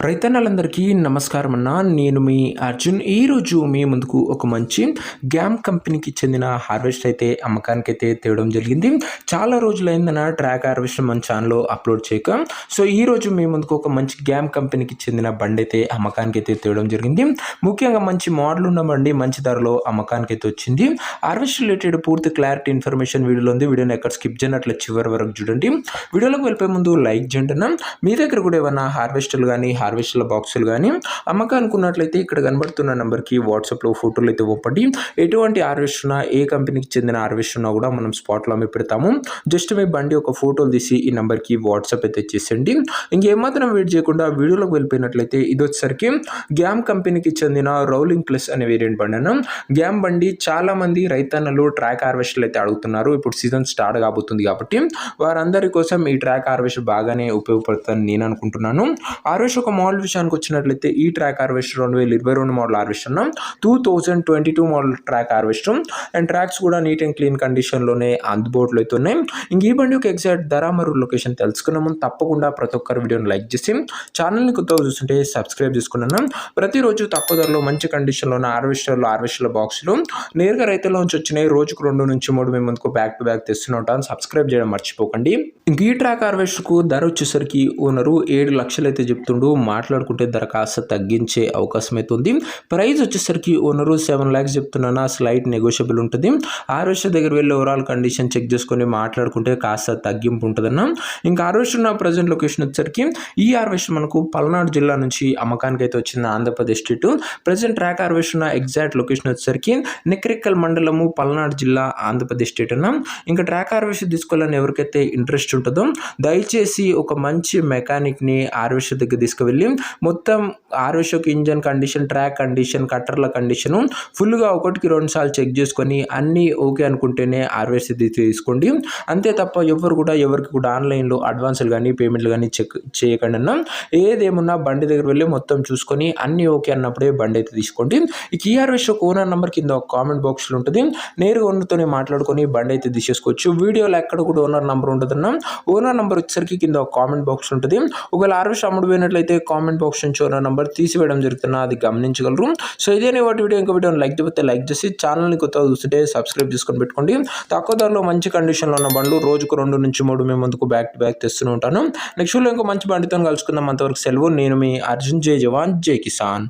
రైతన్నలందరికీ నమస్కారం అన్న. నేను మీ అర్జున్. ఈరోజు మీ ముందుకు ఒక మంచి గ్యామ్ కంపెనీకి చెందిన హార్వెస్ట్ అయితే అమ్మకానికైతే తేవడం జరిగింది. చాలా రోజులైందన్న ట్రాక్ హార్వెస్ట్ మన ఛానల్లో అప్లోడ్ చేయక. సో ఈరోజు మీ ముందుకు ఒక మంచి గ్యామ్ కంపెనీకి చెందిన బండి అయితే అమ్మకానికైతే తేవడం జరిగింది. ముఖ్యంగా మంచి మోడల్ ఉన్న బండి మంచి ధరలో అమ్మకానికైతే వచ్చింది. హార్వెస్ట్ రిలేటెడ్ పూర్తి క్లారిటీ ఇన్ఫర్మేషన్ వీడియోలో ఉంది. వీడియోని ఎక్కడ స్కిప్ చేయనట్లు చివరి వరకు చూడండి. వీడియోలోకి వెళ్ళిపోయే ముందు లైక్ చేయండి అన్న. మీ దగ్గర కూడా ఏమన్నా హార్వెస్టర్లు కానీ హార్వెస్టర్ల బాక్సులు కానీ అమ్మకానికి ఉన్నట్లయితే ఇక్కడ కనబడుతున్న నెంబర్కి వాట్సాప్లో ఫోటోలు అయితే పంపండి. ఎటువంటి హార్వెస్టర్ ఉన్నా, ఏ కంపెనీకి చెందిన హార్వెస్టర్ ఉన్నా కూడా మనం స్పాట్లో అమ్మి పెడతాము. జస్ట్ మీ బండి ఒక ఫోటోలు తీసి ఈ నెంబర్కి వాట్సాప్ అయితే చేసేయండి. ఇంకేమాత్రం వెయిట్ చేయకుండా వీడియోలోకి వెళ్ళిపోయినట్లయితే ఇది వచ్చేసరికి గ్యామ్ కంపెనీకి చెందిన రౌలింగ్ ప్లస్ అనే వేరియంట్ బండి అన్న. గ్యామ్ బండి చాలా మంది రైతన్నలు ట్రాక్ హార్వెస్టర్లు అయితే అడుగుతున్నారు. ఇప్పుడు సీజన్ స్టార్ట్ కాబోతుంది కాబట్టి వారందరి కోసం ఈ ట్రాక్ హార్వెస్టర్ బాగానే ఉపయోగపడుతుందని నేను అనుకుంటున్నాను. హార్వెస్టర్ ఒక మోడల్ విషయానికి వచ్చినట్లయితే ఈ track harvester 2022 model harvester 2022 model track harvester and tracks కూడా నీట్ అండ్ క్లీన్ కండిషన్లోనే అందుబాటులో అయితే ఉన్నాయి. ఇంక ఈ బండి ఒక ఎగ్జాక్ట్ ధర మరియు లొకేషన్ తెలుసుకున్న ముందు తప్పకుండా ప్రతి ఒక్కరు వీడియోని లైక్ చేసి ఛానల్ని కొత్తగా చూస్తుంటే సబ్స్క్రైబ్ చేసుకున్నాను. ప్రతిరోజు తక్కువ ధరలో మంచి కండిషన్లో ఉన్న హార్వెస్టర్ల బాక్సులు నేరుగా రైతుల నుంచి వచ్చినాయి. రోజుకు 2 నుంచి 3 మేము ముందుకు బ్యాక్ టు బ్యాక్ తెస్తూనే ఉంటాను. సబ్స్క్రైబ్ చేయడం మర్చిపోకండి. ఇంక ఈ ట్రాక్ హార్వెస్టర్కు ధర వచ్చేసరికి ఓనరు 7 లక్షలు అయితే చెప్తుండు. మాట్లాడుకుంటే ధర కాస్త తగ్గించే అవకాశం అయితే ఉంది. ప్రైస్ వచ్చేసరికి ఓనరు 7 lakhs చెప్తున్నా, స్లైట్ నెగోషియబుల్ ఉంటుంది. హార్వెస్టర్ దగ్గర వెళ్ళి ఓవరాల్ కండిషన్ చెక్ చేసుకొని మాట్లాడుకుంటే కాస్త తగ్గింపు ఉంటుందన్న. ఇంకా హార్వెస్టర్ ఉన్న ప్రజెంట్ లొకేషన్ వచ్చేసరికి ఈ హార్వెస్టర్ మనకు పల్నాడు జిల్లా నుంచి అమ్మకానికి అయితే వచ్చింది. Andhra Pradesh state present track harvester ఉన్న ఎగ్జాక్ట్ లొకేషన్ వచ్చేసరికి నెక్రికల్ మండలము, పల్నాడు జిల్లా, ఆంధ్రప్రదేశ్ స్టేట్ అన్న. ఇంకా ట్రాక్ హార్వెస్టర్ తీసుకోవాలని ఎవరికైతే ఇంట్రెస్ట్ ఉంటుందో దయచేసి ఒక మంచి మెకానిక్ని హార్వెస్టర్ దగ్గర తీసుకువెళ్ళి మొత్తం హార్వెస్టర్కి ఇంజన్ కండిషన్, ట్రాక్ కండిషన్, కట్టర్ల కండిషను ఫుల్గా 1కి 2 సార్లు చెక్ చేసుకొని అన్నీ ఓకే అనుకుంటేనే హార్వెస్టర్ తీసుకోండి. అంతే తప్ప ఎవరికి కూడా ఆన్లైన్లో అడ్వాన్సులు కానీ పేమెంట్లు కానీ చెక్ చేయకండి అన్న. ఏదేమున్నా బండి దగ్గర వెళ్ళి మొత్తం చూసుకొని అన్నీ ఓకే అన్నప్పుడే బండి అయితే తీసుకోండి. ఈ కీ హార్వెస్టర్ ఓనర్ నెంబర్ కింద ఒక కామెంట్ బాక్స్లో ఉంటుంది. నేరుగా ఓనర్తోనే మాట్లాడుకొని బండి అయితే తీసేసుకోవచ్చు. వీడియోలో ఎక్కడ కూడా ఓనర్ నెంబర్ ఉంటుందన్న. ఓనర్ నెంబర్ వచ్చేసరికి కింద ఒక కామెంట్ బాక్స్ ఉంటుంది. ఒకవేళ హార్వెస్టర్ అమ్ముడు పోయినట్లయితే కామెంట్ బాక్స్ నుంచి ఓనర్ నెంబర్ తీసివేయడం జరుగుతున్నా, అది గమనించగలరు. సో ఇదేనే వాటి వీడియో. ఇంకా వీడియోని లైక్ చేస్తే లైక్ చేసి ఛానల్ని కొత్తగా చూస్తుంటే సబ్స్క్రైబ్ చేసుకొని పెట్టుకోండి. తక్కువ ధరలో మంచి కండిషన్లో ఉన్న బండ్లు రోజుకు 2 నుంచి 3 మేము ముందుకు బ్యాక్ టు బ్యాక్ తెస్తూనే ఉంటాను. నెక్స్ట్ వీడియో ఇంకో మంచి బండితో కలుసుకుందాం. అంతవరకు సెలవు. నేను మీ అర్జున్. జై జవాన్ జై కిసాన్.